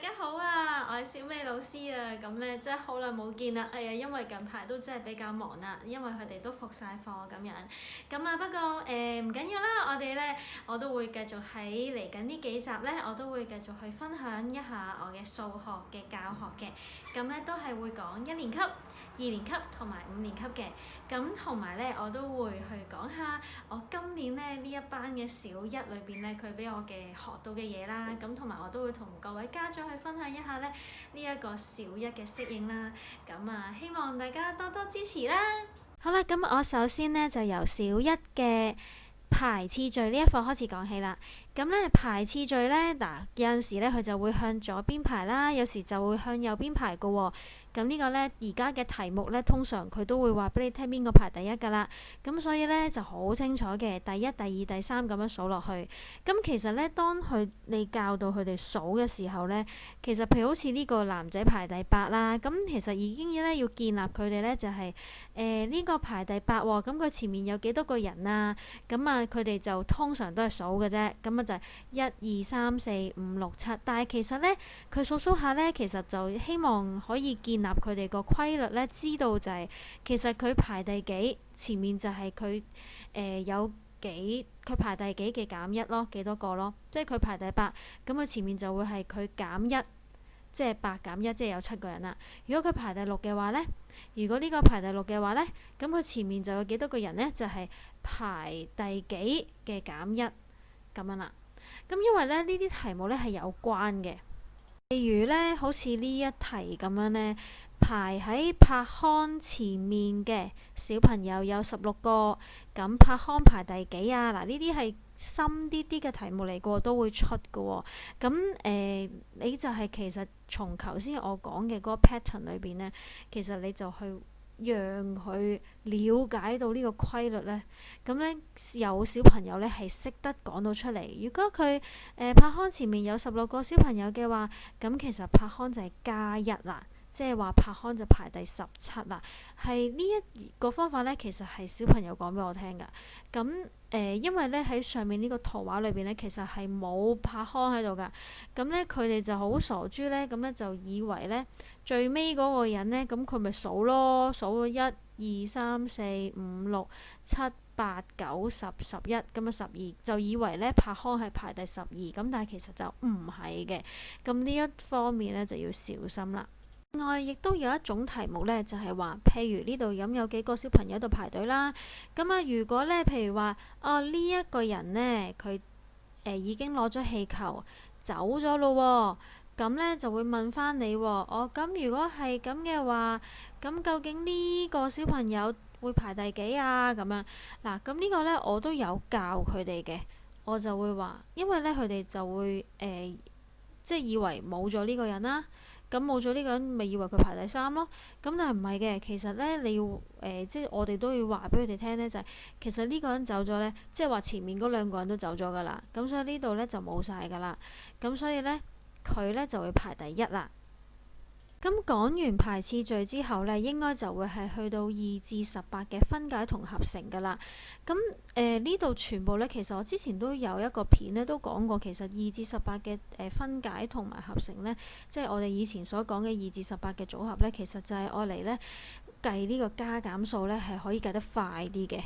家好啊，我係小美老師啊，咁咧真係好耐冇見啦，哎呀，因為近排都真係比較忙啦，因為佢哋都復晒課咁樣，咁啊不過唔緊要啦，我都會繼續喺嚟緊呢幾集咧，我都會繼續去分享一下我嘅數學嘅教學嘅，咁咧都係會講一年級、二年級同埋五年級嘅，咁同埋咧我都會去講下我今年咧呢一班嘅小一裏邊咧佢俾我嘅學到嘅嘢啦，咁同埋我都會同各位家長去分享一下咧呢一個小一嘅適應啦，咁啊希望大家多多支持啦。好啦，咁我首先呢，就由小一嘅排次序呢一課開始講起啦。咁咧排次序咧，有陣時咧佢就會向左邊排啦，有時就會向右邊排嘅喎。咁呢個咧而家嘅題目咧，通常佢都會話俾你聽邊個排第一㗎啦。咁所以咧就好清楚嘅，第一、第二、第三咁樣數落去。咁其實咧，當你教到佢哋數嘅時候咧，其實譬如好似呢個男仔排第八啦，咁其實已經咧要建立佢哋咧就係呢個排第八喎，咁佢前面有幾多個人啊？咁啊佢哋就通常都係數嘅啫，咁啊就係一二三四五六七，但係其實咧佢數數下咧，其實就希望可以建立佢哋個規律咧，知道就係其實佢排第幾，前面就係佢有幾，佢排第幾嘅減一咯，幾多個咯，即係佢排第八，咁佢前面就會係佢減一，即係八減一，即係有七個人啦。如果佢排第六嘅話咧，如果呢個排第六嘅話咧，咁佢前面就有幾多個人咧？就係排第幾嘅減一咁樣啦。咁因為咧呢啲題目咧係有關嘅，例如咧好似呢一題咁樣咧，排喺柏康前面嘅小朋友有16個，咁柏康排第幾啊？嗱，呢啲係深啲啲嘅題目嚟過都會出嘅喎。咁你就係其實從頭先我講嘅嗰個 pattern 裏邊咧，其實你就去讓佢了解到呢個規律呢。咁呢，有小朋友呢係識得講到出嚟。如果佢柏康前面有16個小朋友嘅話，咁其實柏康就係加一啦，即係話柏康就排第17啦。係呢一個方法呢，其實係小朋友講俾我聽㗎。咁因為呢喺上面呢個圖畫裏邊呢，其實係冇柏康喺度㗎。咁呢，佢哋就好傻豬呢，咁呢就以為呢最尾嗰個人呢，咁佢咪數咯，數1、2、3、4、5、6、7、8、9、10、11，咁啊12，就以為呢柏康係排第12，咁但係其實就唔係嘅。咁呢一方面呢，就要小心啦。另外，亦都有一種題目呢，就係話，譬如呢度咁有幾個小朋友喺度排隊啦。咁啊，如果呢，譬如話，呢一個人呢，佢已經攞咗氣球走咗咯喎，咁呢就會問翻你喎。咁如果係咁嘅話，咁究竟呢個小朋友會排第幾啊？咁樣嗱，咁呢個呢，我都有教佢哋嘅，我就會話，因為呢，佢哋就會即係以為冇咗呢個人啦。咁冇咗呢個人，咪以為佢排第3咯。咁但係唔係嘅，其實呢，你要即係我哋都要話俾佢哋聽呢，就係其實呢個人走咗呢，即係話前面嗰2個人都走咗噶啦。咁所以呢度呢，就冇晒噶啦。咁所以呢，佢呢就會排第1啦。咁講完排次序之後呢，應該就會係去到2至18嘅分解同合成噶啦。咁呢度全部呢，其實我之前都有一個片呢，都講過，其實2至18嘅分解同埋合成呢，即係我哋以前所講嘅2至18嘅組合呢，其實就係愛嚟呢計呢個加減數呢，係可以計得快啲嘅。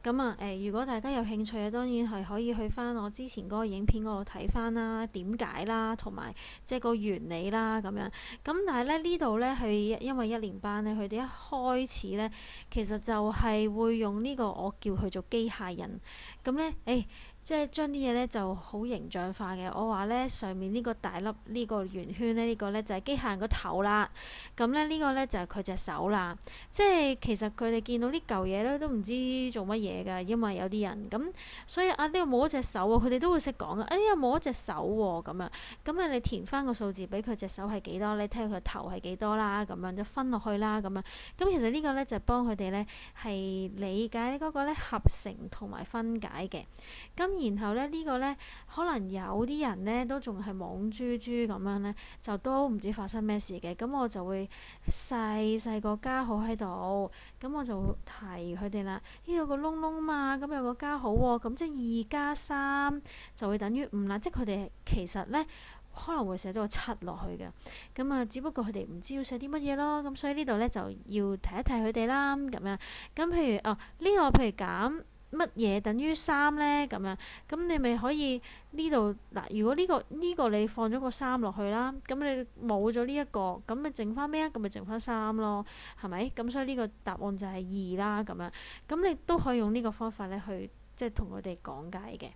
咁啊如果大家有興趣嘅，當然係可以去翻我之前嗰個影片嗰度睇翻啦，點解啦，同埋即係個原理啦咁樣。咁但係咧呢度呢，佢因為1年班呢，佢哋一開始呢，其實就係會用呢個我叫佢做機械人。咁呢，即係將啲嘢呢就好形象化嘅。我話呢，上面呢個大粒呢個圓圈呢，呢個呢就係機械人個頭啦。咁呢，呢個呢就係佢隻手啦。即係其實佢哋見到呢嚿嘢呢，都唔知做乜嘢㗎，因為有啲人咁，所以呢個冇咗隻手喎，佢哋都會識講㗎。呢個冇咗隻手喎，咁樣咁你填翻個數字俾佢隻手係幾多，你睇下佢頭係幾多啦，咁樣就分落去啦，咁樣咁其實呢個呢，就係幫佢哋呢係理解嗰個呢合成同埋分解嘅。咁然後呢，呢個呢，可能有啲人呢都仲係懵豬豬咁樣呢，就都唔知發生咩事嘅。咁我就會細細個加號喺度，咁我就提佢哋啦。呢有個窿窿嘛，咁有個加號喎，咁即係2加3就會等於5啦。即係佢哋其實呢，可能會寫咗個7落去嘅。咁啊，只不過佢哋唔知要寫啲乜嘢咯。咁所以呢度呢，就要提一提佢哋啦。咁樣，咁譬如呢個譬如減乜嘢等於3呢？咁樣，咁你咪可以呢度嗱，如果呢個你放咗個3落去啦，咁你冇咗呢一個，咁咪剩翻咩啊？咁咪剩翻3咯，係咪？咁所以呢個答案就係2啦，咁樣。咁你都可以用呢個方法咧去即係同佢哋講解嘅。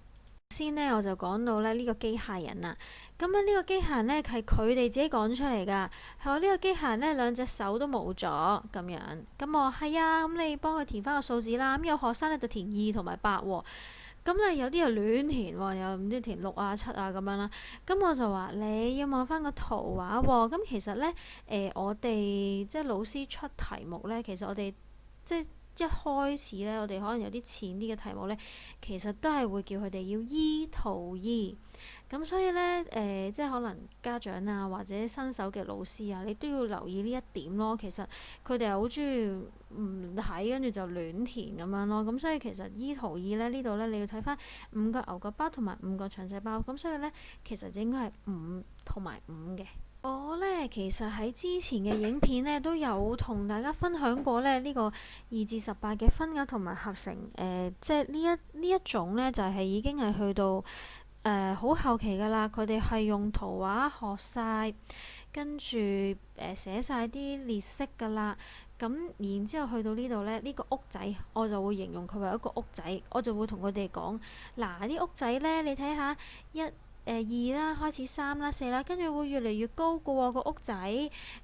先呢，我就講到咧呢個機械人啦。咁啊呢個機械人呢，係佢哋自己講出嚟㗎，係話呢個機械人呢，兩隻手都冇咗咁樣。咁我話係啊，咁你幫佢填翻個數字啦。咁有學生呢，就填2同埋8喎。咁咧有啲又亂填喎，又唔知填6啊7啊咁樣啦。咁我就話你要望翻個圖畫喎。咁其實呢，我哋即係老師出題目呢，其實我哋即係一開始呢，我哋可能有啲淺啲嘅題目呢，其實都係會叫佢哋要依圖依。咁所以呢，即係可能家長啊或者新手嘅老師啊，你都要留意呢一點咯。其實佢哋係好中意唔睇，跟住就亂填咁樣咯。咁所以其實依圖依呢，呢度呢，你要睇翻5個牛角包同埋5個腸仔包。咁所以呢，其實就應該係5同埋5嘅。我呢，其實喺之前嘅影片呢，都有同大家分享過呢，呢個2至18嘅分額同埋合成。即係呢一種呢，就係已經係去到好後期㗎啦。佢哋係用圖畫學晒，跟住寫晒啲列式㗎啦。咁然之後去到呢度呢，呢個屋仔我就會形容佢為一個屋仔，我就會同佢哋講嗱，啲屋仔呢，你睇下2啦，開始3啦、4啦，跟住會越嚟越高嘅喎個屋仔。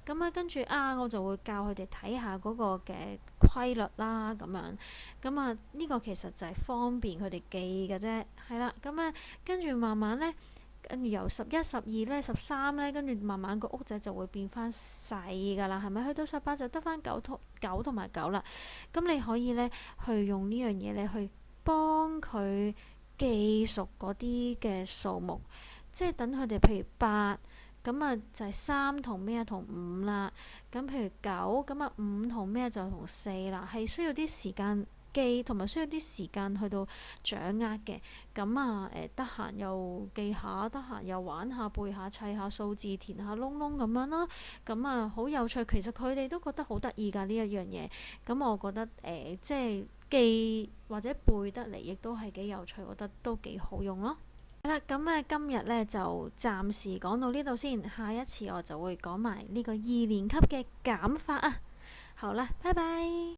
咁啊，跟住我就會教佢哋睇下嗰個嘅規律啦，咁樣。咁啊，呢個其實就係方便佢哋記嘅啫，係啦。咁啊，跟住慢慢呢，跟住由11、12呢、13呢，跟住慢慢個屋仔就會變翻細㗎啦，係咪？去到18就得翻9同埋9啦。咁你可以呢，去用呢樣嘢呢，去幫佢記熟嗰啲嘅數目，即係等佢哋譬如8，咁啊就係3同咩同5啦。咁譬如9，咁啊5同咩就同4啦，係需要啲時間記，同埋需要啲時間去到掌握嘅。咁啊得閒又記下，得閒又玩下背下砌下數字，填下窿窿咁樣啦。咁啊好有趣，其實佢哋都覺得好得意㗎呢一樣嘢。咁我覺得即係記或者背得嚟，亦都係幾有趣，我覺得都幾好用咯。好啦，咁今日呢就暫時講到呢度先，下一次我就會講埋呢個2年級嘅減法啊。好啦，拜拜。